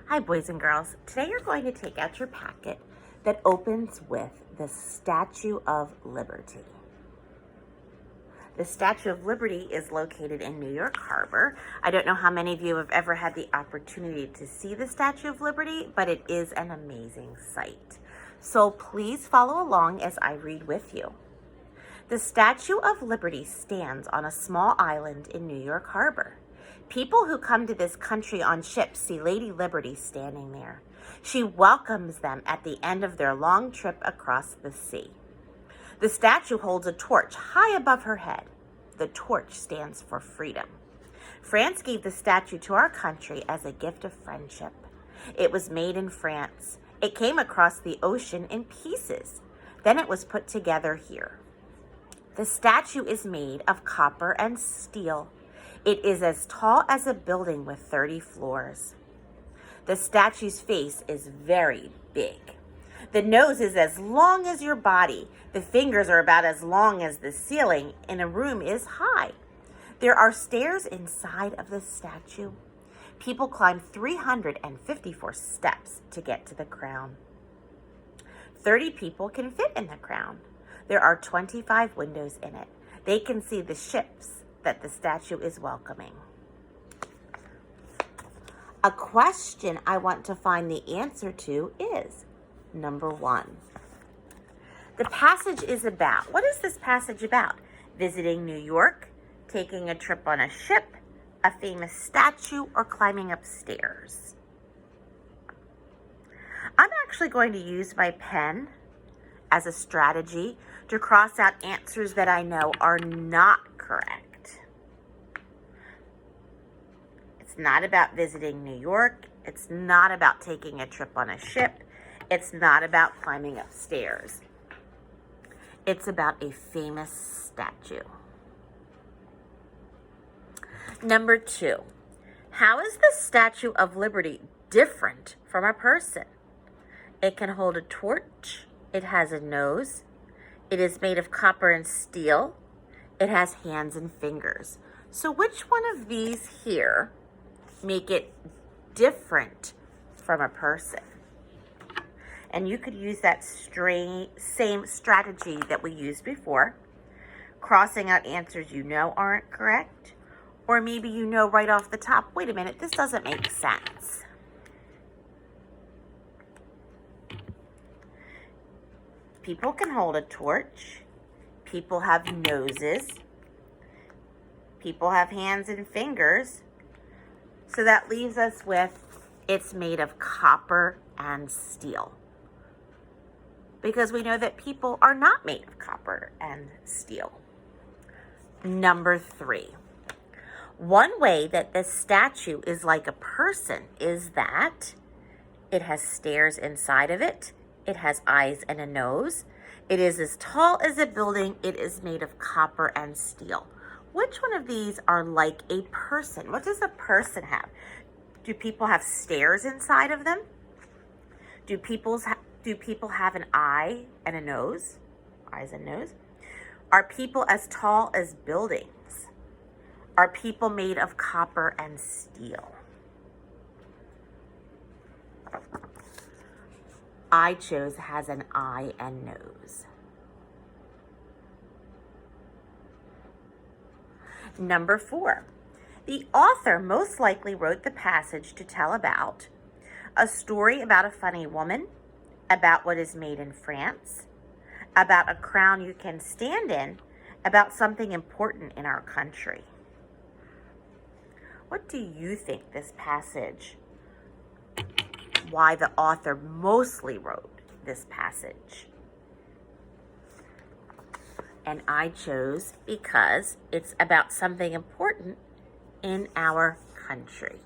Hi, boys and girls. Today you're going to take out your packet that opens with the Statue of Liberty. The Statue of Liberty is located in New York Harbor. I don't know how many of you have ever had the opportunity to see the Statue of Liberty, but it is an amazing sight. So please follow along as I read with you. The Statue of Liberty stands on a small island in New York Harbor. People who come to this country on ships see Lady Liberty standing there. She welcomes them at the end of their long trip across the sea. The statue holds a torch high above her head. The torch stands for freedom. France gave the statue to our country as a gift of friendship. It was made in France. It came across the ocean in pieces. Then it was put together here. The statue is made of copper and steel. It is as tall as a building with 30 floors. The statue's face is very big. The nose is as long as your body. The fingers are about as long as the ceiling in a room is high. There are stairs inside of the statue. People climb 354 steps to get to the crown. 30 people can fit in the crown. There are 25 windows in it. They can see the ships that the statue is welcoming. A question I want to find the answer to is number 1. The passage is about, what is this passage about? Visiting New York, taking a trip on a ship, a famous statue, or climbing upstairs? I'm actually going to use my pen as a strategy to cross out answers that I know are not correct. It's not about visiting New York. It's not about taking a trip on a ship. It's not about climbing upstairs. It's about a famous statue. Number 2, how is the Statue of Liberty different from a person? It can hold a torch. It has a nose. It is made of copper and steel. It has hands and fingers. So which one of these here make it different from a person? And you could use that same strategy that we used before, crossing out answers you know aren't correct, or maybe you know right off the top, wait a minute, this doesn't make sense. People can hold a torch. People have noses. People have hands and fingers. So that leaves us with, it's made of copper and steel. Because we know that people are not made of copper and steel. Number 3. One way that this statue is like a person is that it has stairs inside of it. It has eyes and a nose. It is as tall as a building. It is made of copper and steel. Which one of these are like a person? What does a person have? Do people have stairs inside of them? Do people have an eye and a nose? Eyes and nose. Are people as tall as buildings? Are people made of copper and steel? I chose has an eye and nose. Number 4, the author most likely wrote the passage to tell about a story about a funny woman, about what is made in France, about a crown you can stand in, about something important in our country. What do you think this passage, why the author mostly wrote this passage? And I chose because it's about something important in our country.